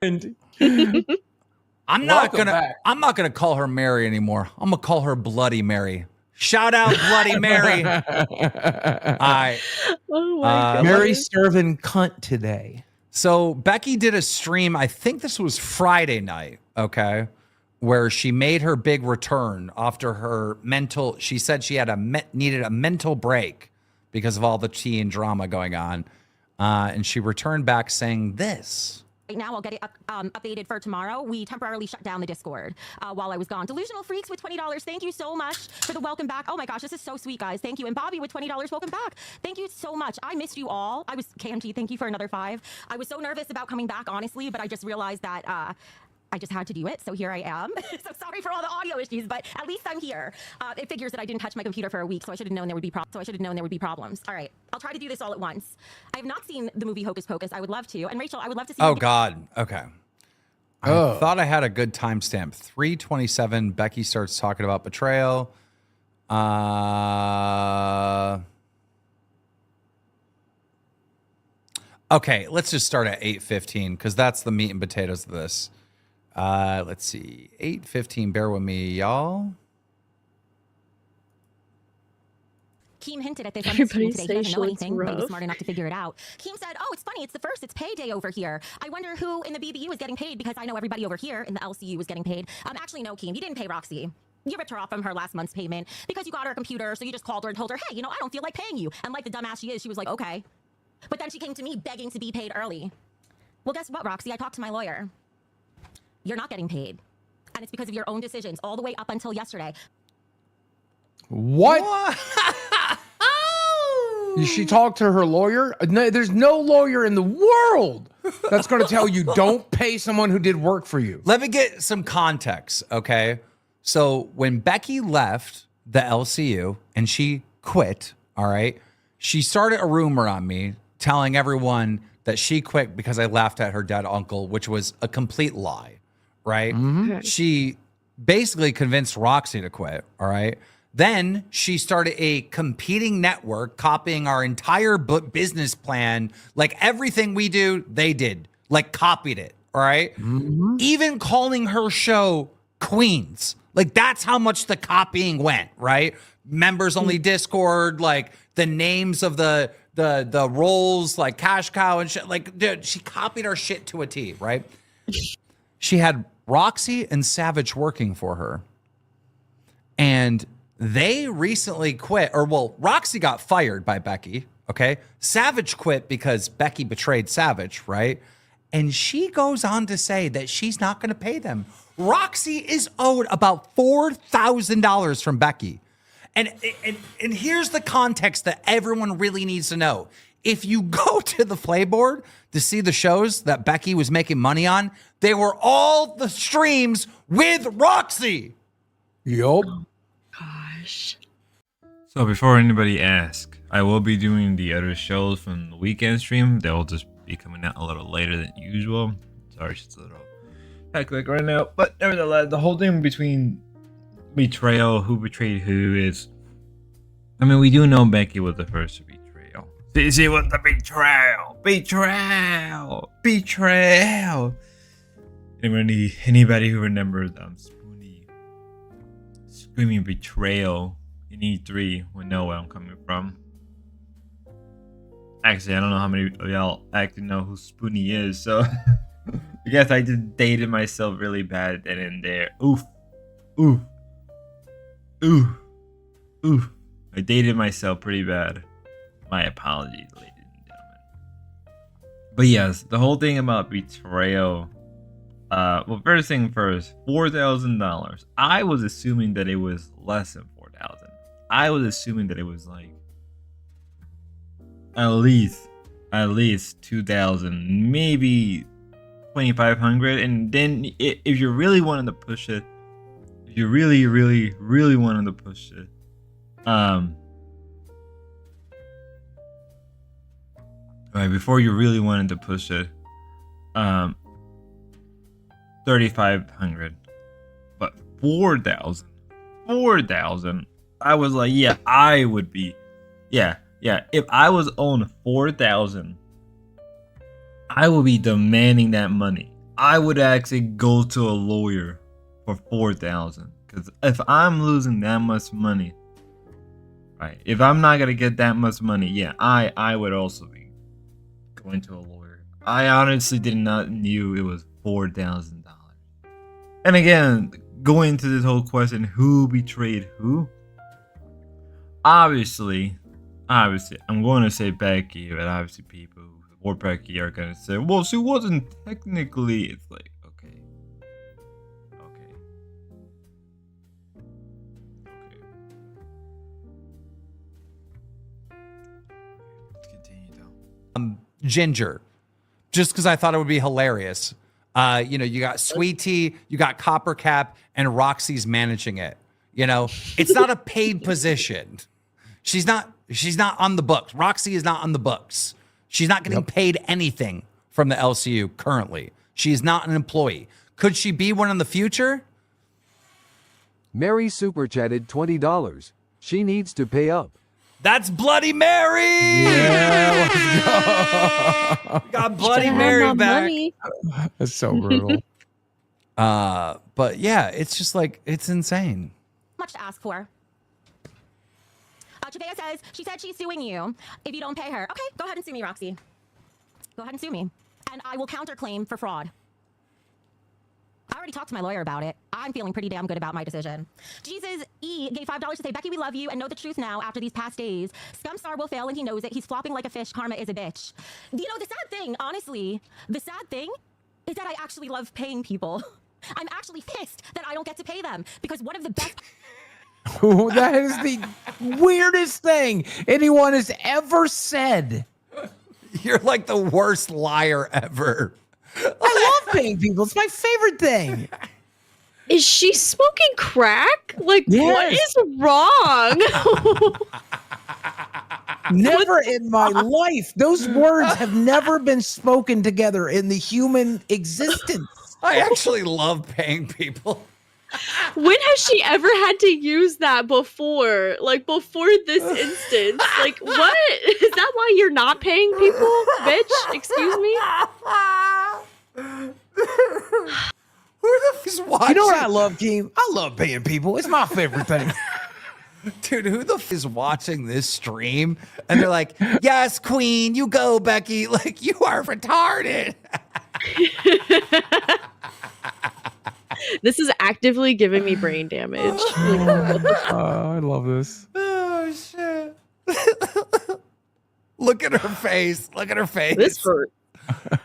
And I'm not gonna call her Mary anymore. I'm gonna call her Bloody Mary. Shout out Bloody Mary. Oh my God. Mary serving cunt today. So Becky did a stream, I think this was Friday night, okay, where she made her big return after her mental, she said she had needed a mental break because of all the tea and drama going on. And she returned back saying this. Right now, I'll get it updated for tomorrow. We temporarily shut down the Discord while I was gone. Delusional Freaks with $20. Thank you so much for the welcome back. Oh my gosh, this is so sweet, guys. Thank you. And Bobby with $20. Welcome back. Thank you so much. I missed you all. I was KMG. Thank you for another 5. I was so nervous about coming back, honestly, but I just realized that I just had to do it, so here I am. So sorry for all the audio issues, but at least I'm here. It figures that I didn't touch my computer for a week, so I should have known there would be problems. All right, I'll try to do this all at once. I have not seen the movie Hocus Pocus. I would love to, and Rachel, I would love to see. Oh God, okay. I thought I had a good timestamp. 3:27. Becky starts talking about betrayal. Okay, let's just start at 8:15 because that's the meat and potatoes of this. Let's see. 8:15. Bear with me, y'all. Keem hinted at this on the stream today. He doesn't know anything, but he was smart enough to figure it out. Keem said, oh, it's funny. It's the first. It's payday over here. I wonder who in the BBU is getting paid because I know everybody over here in the LCU is getting paid. Actually, no, Keem. You didn't pay Roxy. You ripped her off from her last month's payment because you got her a computer. So you just called her and told her, hey, you know, I don't feel like paying you. And like the dumbass she is, she was like, okay. But then she came to me begging to be paid early. Well, guess what, Roxy? I talked to my lawyer. You're not getting paid. And it's because of your own decisions all the way up until yesterday. What? She talked to her lawyer? No, there's no lawyer in the world that's going to tell you don't pay someone who did work for you. Let me get some context, okay? So when Becky left the LCU and she quit, all right, she started a rumor on me telling everyone that she quit because I laughed at her dead uncle, which was a complete lie, right? Mm-hmm. Okay. She basically convinced Roxy to quit, all right? Then she started a competing network copying our entire business plan. Like everything we do, they did. Like copied it, all right? Mm-hmm. Even calling her show Queens. Like that's how much the copying went, right? Members only Discord, like the names of the roles, like Cash Cow and shit. Like, dude, she copied our shit to a T, right? She had Roxy and Savage working for her. And they recently quit, or well, Roxy got fired by Becky, okay? Savage quit because Becky betrayed Savage, right? And she goes on to say that she's not going to pay them. Roxy is owed about $4,000 from Becky. And here's the context that everyone really needs to know. If you go to the Playboard to see the shows that Becky was making money on, they were all the streams with Roxy. Yup. Gosh. So before anybody asks, I will be doing the other shows from the weekend stream. They'll just be coming out a little later than usual. Sorry, it's just a little hectic right now. But nevertheless, the whole thing between betrayal, who betrayed who is... I mean, we do know Becky was the first to betrayal. She was the betrayal! Betrayal! Betrayal! Anybody who remembers Spoonie screaming betrayal in E3 would know where I'm coming from. Actually, I don't know how many of y'all actually know who Spoonie is, so I guess I just dated myself really bad then and there. Oof. Oof. Oof. Oof. I dated myself pretty bad. My apologies, ladies and gentlemen. But yes, the whole thing about betrayal. Well, first thing first, $4,000. I was assuming that it was less than 4,000. I was assuming that it was like at least 2,000, maybe 2,500. And then if you really wanted to push it, if you really wanted to push it, right before you really wanted to push it, 3,500, but 4,000, I was like, yeah, I would be, yeah, if I was on 4,000, I would be demanding that money. I would actually go to a lawyer for 4,000. Because if I'm losing that much money, right? If I'm not gonna get that much money, yeah, I would also be going to a lawyer. I honestly did not knew it was $4,000. And again, going to this whole question, who betrayed who? Obviously, I'm going to say Becky, but obviously people who support Becky are going to say, well, she wasn't technically. It's like, okay. Let's continue though. Ginger, just because I thought it would be hilarious. You know, you got Sweet Tea, you got Copper Cap, and Roxy's managing it. You know, it's not a paid position. She's not on the books. Roxy is not on the books. She's not getting paid anything from the LCU currently. She's not an employee. Could she be one in the future? Mary super chatted $20. She needs to pay up. That's Bloody Mary. Yeah, let's go. We got Bloody Mary back. Money. That's so brutal. But yeah, it's just like, it's insane. Much to ask for. Chavea says, she said she's suing you if you don't pay her. Okay, go ahead and sue me, Roxy. Go ahead and sue me. And I will counterclaim for fraud. I already talked to my lawyer about it. I'm feeling pretty damn good about my decision. Jesus E gave $5 to say, Becky, we love you and know the truth now after these past days. Scumstar will fail and he knows it. He's flopping like a fish. Karma is a bitch. You know, the sad thing, honestly, the sad thing is that I actually love paying people. I'm actually pissed that I don't get to pay them because one of the best... That is the weirdest thing anyone has ever said. You're like the worst liar ever. I love paying people. It's my favorite thing. Is she smoking crack? Like, what Yes. is wrong? Never in my life. Those words have never been spoken together in the human existence. I actually love paying people. When has she ever had to use that before? Like, before this instance? Like, what? Is that why you're not paying people, bitch? Excuse me? Who the f is watching? You know what I love, Keem? I love paying people. It's my favorite thing. Dude, who the f is watching this stream? And they're like, yes, queen, you go, Becky. Like, you are retarded. This is actively giving me brain damage. I love this. Oh, shit. Look at her face. Look at her face. This hurt.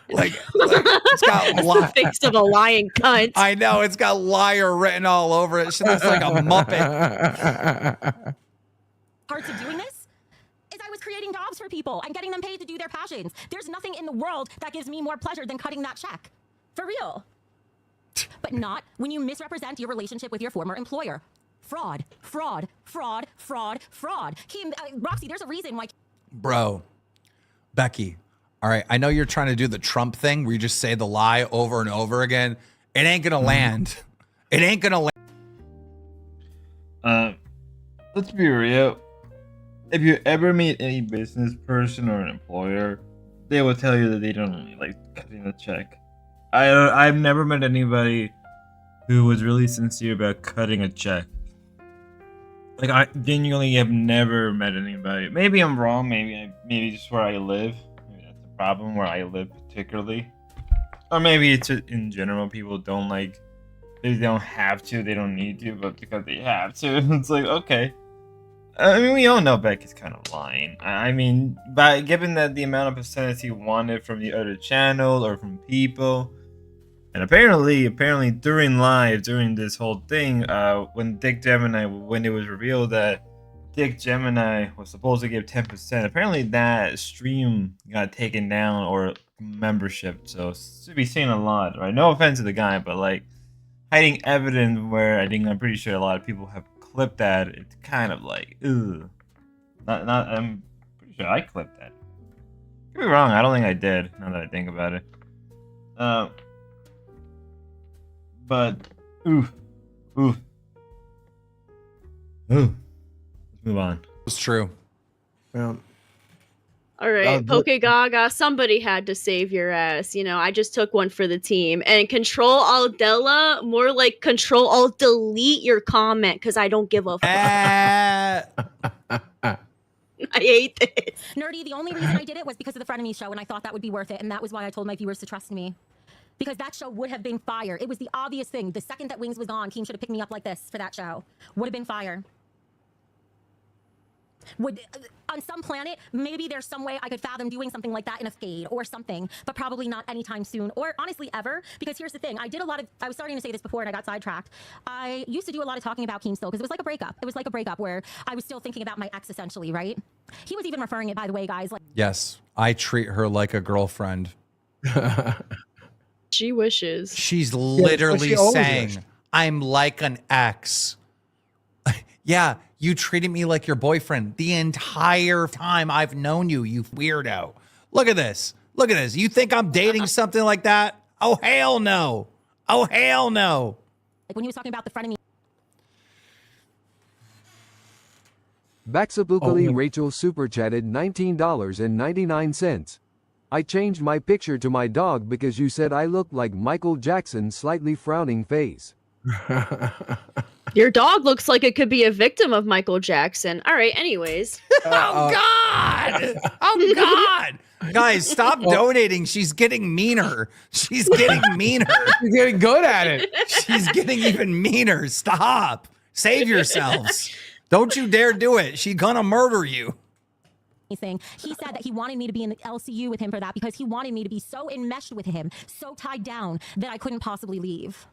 Like it's got The face of a lying cunt. I know, it's got liar written all over it. She looks like a Muppet. Parts of doing this is I was creating jobs for people and getting them paid to do their passions. There's nothing in the world that gives me more pleasure than cutting that check. For real. But not when you misrepresent your relationship with your former employer. Fraud, fraud, fraud, fraud, fraud. Kim, Roxy, there's a reason why... Bro, Becky, all right, I know you're trying to do the Trump thing where you just say the lie over and over again. It ain't gonna land. It ain't gonna land. Let's be real. If you ever meet any business person or an employer, they will tell you that they don't really like cutting a check. I've never met anybody who was really sincere about cutting a check. Like, I genuinely have never met anybody. Maybe I'm wrong. Maybe just where I live. Maybe that's the problem where I live particularly. Or maybe it's just in general people don't like. They don't have to. They don't need to, but because they have to, it's like okay. I mean, we all know Becky's kind of lying. I mean, but given that the amount of percentage he wanted from the other channel or from people. And apparently during this whole thing, when it was revealed that Dick Gemini was supposed to give 10%, apparently that stream got taken down or membership. So should be seeing a lot, right? No offense to the guy, but like hiding evidence where I'm pretty sure a lot of people have clipped that. It's kind of like, ugh. I'm pretty sure I clipped that. Could be wrong. I don't think I did. Now that I think about it. But, ooh. Let's move on. It's true. Yeah. All right, Poke Gaga, somebody had to save your ass. You know, I just took one for the team. And Control Alt Della, more like Control Alt Delete your comment because I don't give a fuck. I hate this. Nerdy, the only reason I did it was because of the Frenemies show, and I thought that would be worth it, and that was why I told my viewers to trust me. Because that show would have been fire. It was the obvious thing. The second that Wings was gone, Keem should have picked me up like this for that show. Would have been fire. Would on some planet, maybe there's some way I could fathom doing something like that in a fade or something, but probably not anytime soon, or honestly ever. Because here's the thing, I was starting to say this before and I got sidetracked. I used to do a lot of talking about Keem still because it was like a breakup. It was like a breakup where I was still thinking about my ex essentially, right? He was even referring it, by the way, guys. Like, yes, I treat her like a girlfriend. She wishes. She's literally she always saying, wished. I'm like an ex. Yeah, you treated me like your boyfriend the entire time I've known you, you weirdo. Look at this. Look at this. You think I'm dating something like that? Oh, hell no. Oh, hell no. when he was talking about the frenemy. Baxabukali Rachel super chatted $19.99. I changed my picture to my dog because you said I looked like Michael Jackson, slightly frowning face. Your dog looks like it could be a victim of Michael Jackson. All right, anyways. Oh, God. Oh, God. Guys, stop donating. She's getting meaner. She's getting meaner. You're getting good at it. She's getting even meaner. Stop. Save yourselves. Don't you dare do it. She's gonna murder you. Thing. He said that he wanted me to be in the LCU with him for that because he wanted me to be so enmeshed with him, so tied down that I couldn't possibly leave.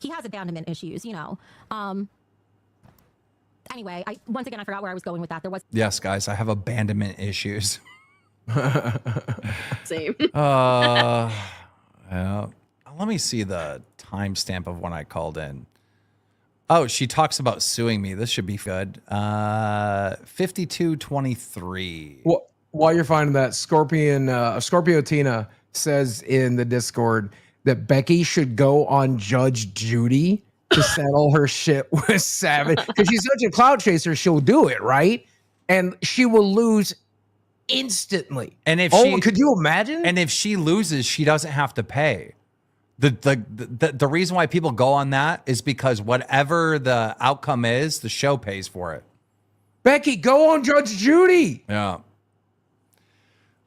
He has abandonment issues, you know. Anyway, once again I forgot where I was going with that. There was Yes, guys, I have abandonment issues. Same. Yeah. Let me see the timestamp of when I called in. Oh, she talks about suing me. This should be good. 52:23. Well, while you're finding that, Scorpio Tina says in the Discord that Becky should go on Judge Judy to settle her shit with Savage because she's such a cloud chaser. She'll do it, right? And she will lose instantly. And if could you imagine? And if she loses, she doesn't have to pay. The reason why people go on that is because whatever the outcome is, the show pays for it. Becky, go on Judge Judy. Yeah.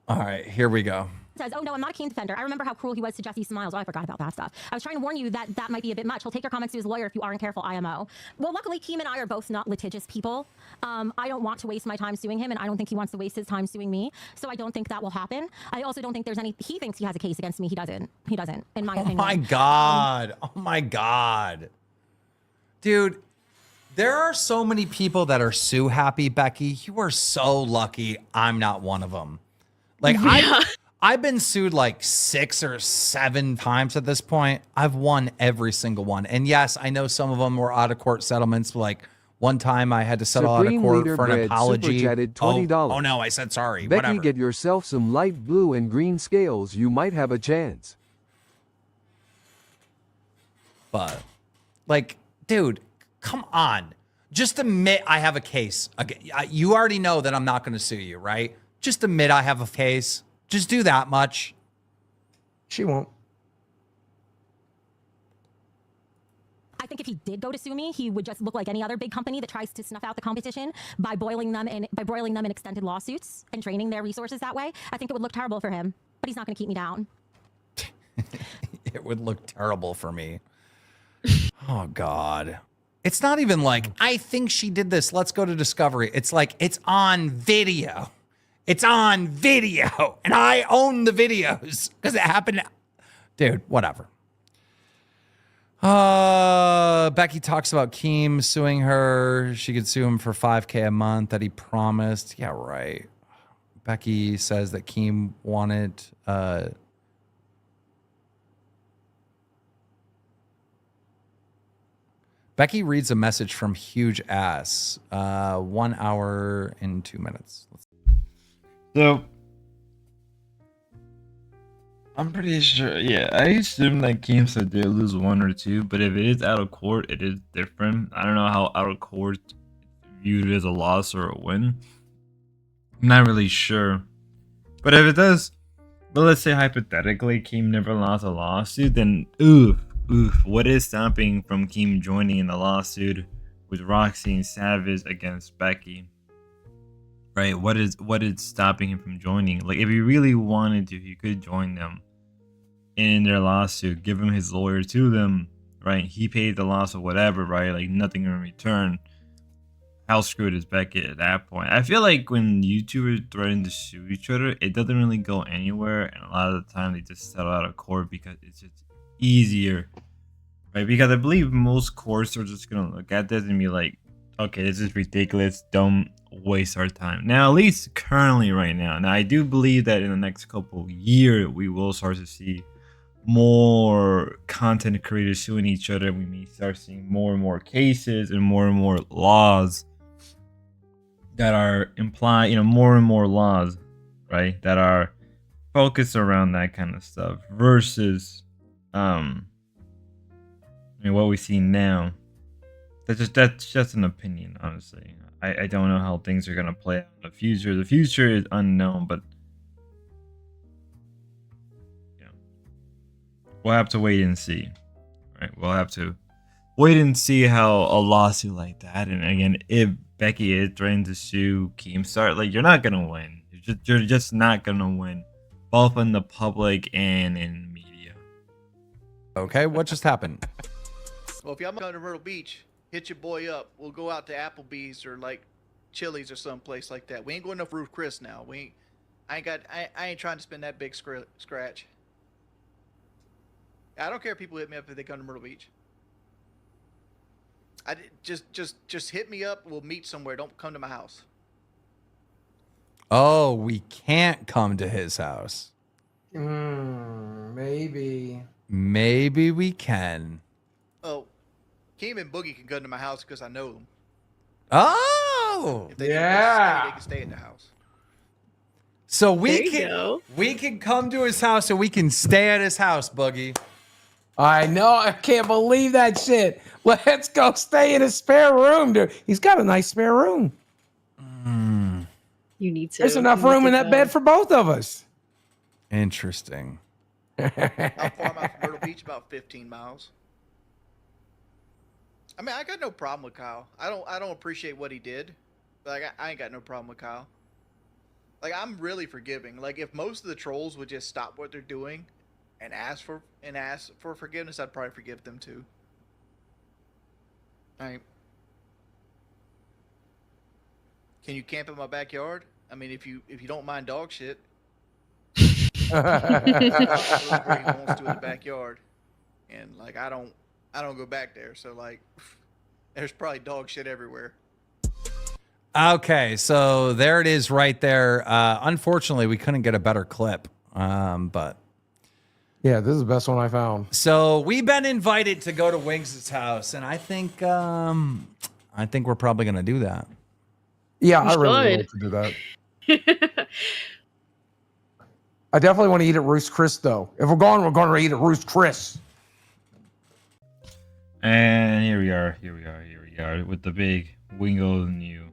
All right, here we go. says, oh no, I'm not a Keem defender. I remember how cruel he was to Jesse Smiles. Oh, I forgot about that stuff. I was trying to warn you that that might be a bit much. He'll take your comments to his lawyer if you aren't careful, IMO. Well, luckily, Keem and I are both not litigious people. I don't want to waste my time suing him, and I don't think he wants to waste his time suing me. So I don't think that will happen. I also don't think there's any, he thinks he has a case against me. He doesn't, in my opinion. Oh my God. Oh my God. Dude, there are so many people that are sue happy, Becky. You are so lucky I'm not one of them. Like, I've been sued like 6 or 7 times at this point. I've won every single one. And yes, I know some of them were out of court settlements. Like one time I had to settle out of court for an apology. $20. Oh no, I said sorry. Becky, Whatever. get yourself some light blue and green scales. You might have a chance. But like, dude, come on. Just admit I have a case. You already know that I'm not going to sue you, right? Just admit I have a case. Just do that much. She won't. I think if he did go to sue me, he would just look like any other big company that tries to snuff out the competition by broiling them in extended lawsuits and draining their resources that way. I think it would look terrible for him, but he's not going to keep me down. It would look terrible for me. Oh God. It's not even like, I think she did this. Let's go to Discovery. It's like, it's on video. It's on video. And I own the videos because it happened. Dude, whatever. Becky talks about Keem suing her. She could sue him for $5,000 a month that he promised. Yeah, right. Becky says that Keem wanted, Becky reads a message from Huge Ass. 1 hour and 2 minutes. So, I'm pretty sure, yeah, I assume that Keem said they lose 1 or 2, but if it is out of court, it is different. I don't know how out of court viewed as a loss or a win. I'm not really sure. But if it does, but let's say hypothetically Keem never lost a lawsuit, then oof, what is stopping from Keem joining in the lawsuit with Roxy and Savage against Becky? Right? What is stopping him from joining? Like if he really wanted to, he could join them in their lawsuit, give him his lawyer to them, right? He paid the loss or whatever, right? Like nothing in return. How screwed is Becky at that point? I feel like when YouTubers threaten to sue each other, it doesn't really go anywhere, and a lot of the time they just settle out of court because it's just easier, right? Because I believe most courts are just gonna look at this and be like, okay, this is ridiculous, don't waste our time. Now, at least currently right now. Now, I do believe that in the next couple of years, we will start to see more content creators suing each other. We may start seeing more and more cases and more laws that are implied, more and more laws, right, that are focused around that kind of stuff versus what we see now. That's just an opinion, honestly. I don't know how things are gonna play out in the future. The future is unknown, but we'll have to wait and see, right? We'll have to wait and see how a lawsuit like that, and again, if Becky is trying to sue Keemstar, like you're not gonna win. You're just not gonna win, both in the public and in media. Okay, what just happened? Well, if y'all come to Myrtle Beach, hit your boy up. We'll go out to Applebee's or like Chili's or someplace like that. We ain't going to Ruth Chris now. I ain't trying to spend that big scratch. I don't care if people hit me up if they come to Myrtle Beach. Just hit me up. We'll meet somewhere. Don't come to my house. Oh, we can't come to his house. Maybe. Maybe we can. Oh, Keem and Boogie can come to my house because I know them. Oh, If they need a place to stay, they can stay at the house. so There you go. we can come to his house and we can stay at his house, Boogie. I know. I can't believe that shit. Let's go stay in his spare room, dude. He's got a nice spare room. You need to. There's enough room in that bed for both of us. Interesting. How far am I from Myrtle Beach? About 15 miles. I mean, I got no problem with Kyle. I don't appreciate what he did, but like, I ain't got no problem with Kyle. Like, I'm really forgiving. Like, if most of the trolls would just stop what they're doing and ask for forgiveness, I'd probably forgive them too. All right. Can you camp in my backyard? I mean, if you don't mind dog shit. Where he wants to in the backyard, and like I don't go back there, so like there's probably dog shit everywhere. Okay, so there it is right there. Unfortunately, we couldn't get a better clip, but Yeah, this is the best one I found. so we've been invited to go to Wings' house, and I think we're probably gonna do that. Yeah, We I really should. want to do that. I definitely want to eat at Roost Chris, though. If we're going to eat at Roost Chris. And here we are with the big Wingo new.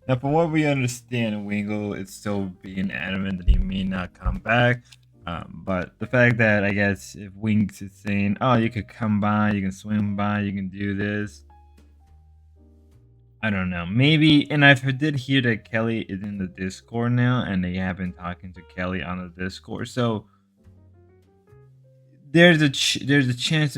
Now, from what we understand, Wingo is still being adamant that he may not come back. But the fact that I guess if Wings is saying, "Oh, you could come by, you can swim by, you can do this," I don't know. Maybe, and I did hear that Kelly is in the Discord now, and they have been talking to Kelly on the Discord. So there's a chance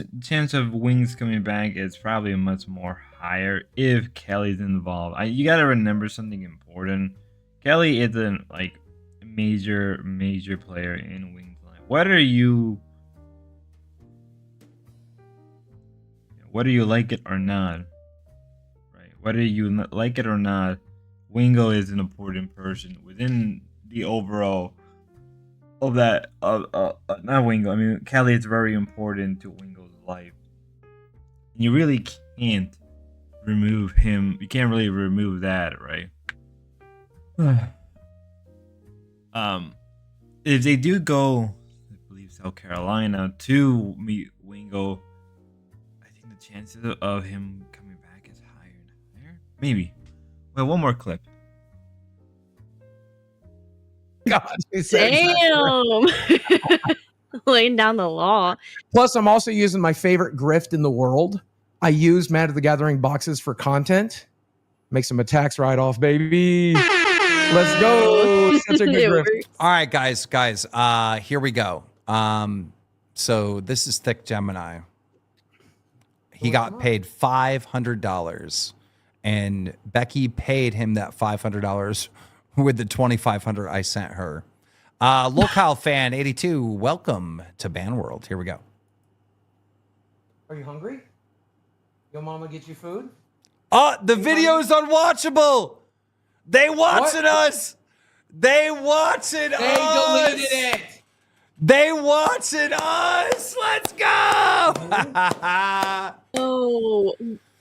of Wings coming back is probably much more higher if Kelly's involved. You gotta remember something important. Kelly isn't like a major player in Wings life. Whether you like it or not. Whether you like it or not, Wingo is an important person within the overall of that. Not Wingo. I mean, Kelly is very important to Wingo's life. You really can't remove him. You can't really remove that, right? If they do go, I believe South Carolina to meet Wingo, I think the chances of him coming back is higher and higher. Maybe. Well, one more clip. God. She said that. Damn. Laying down the law. Plus, I'm also using my favorite grift in the world. I use Magic of the Gathering boxes for content. Make some attacks right off, baby. Let's go. Such a good It grift. works. All right, guys. Here we go. So this is Thick Gemini. He got paid $500, and Becky paid him that $500 with the $2,500 I sent her. Lolcowlive fan 82, welcome to Ban World. Here we go. Are you hungry? Your mama get you food? Oh, the video is unwatchable. They watching us. They watching us. deleted it. They watching us. Let's go. Oh,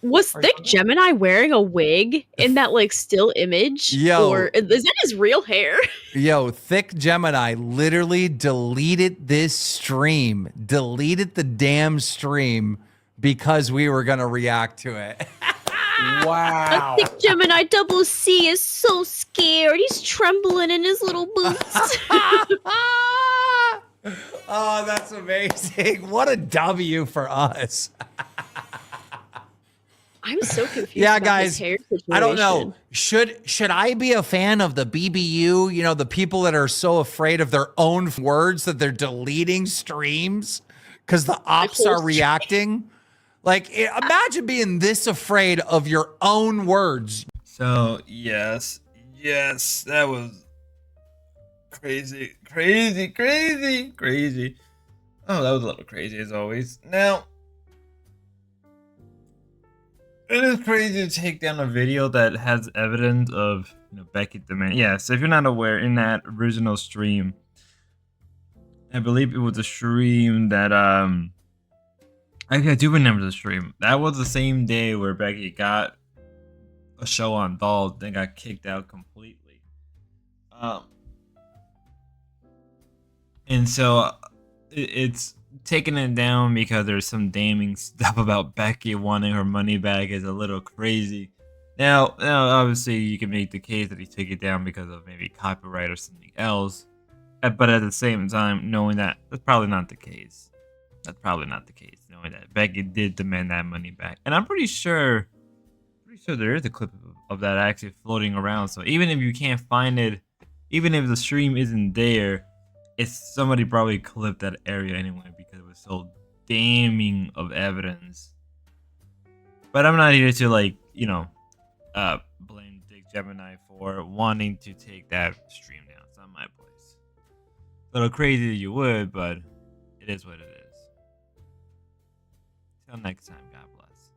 was Thick Gemini wearing a wig in that like still image? Yo. Or is that his real hair? Yo, Thick Gemini literally deleted this stream, deleted the damn stream because we were going to react to it. Wow. Thick Gemini double C is so scared. He's trembling in his little boots. Oh, that's amazing. What a W for us. I'm so confused. Yeah, about guys, this hair I don't know. situation. Should I be a fan of the BBU? You know, the people that are so afraid of their own words that they're deleting streams because the ops whole are reacting. Like, imagine being this afraid of your own words. So yes, that was crazy. Oh, that was a little crazy as always. Now, it is crazy to take down a video that has evidence of Becky demand. Yeah, so if you're not aware, in that original stream, I believe it was a stream that actually I do remember the stream. That was the same day where Becky got a show on Dolls, then got kicked out completely. And so it's taking it down because there's some damning stuff about Becky wanting her money back is a little crazy. Now obviously you can make the case that he took it down because of maybe copyright or something else. But at the same time, knowing that that's probably not the case. Knowing that Becky did demand that money back. And I'm pretty sure there is a clip of that actually floating around. So even if you can't find it, even if the stream isn't there, it's somebody probably clipped that area anyway because it was so damning of evidence. But I'm not here to blame Dick Gemini for wanting to take that stream down. It's not my place. A little crazy that you would, but it is what it is. Till next time, God bless.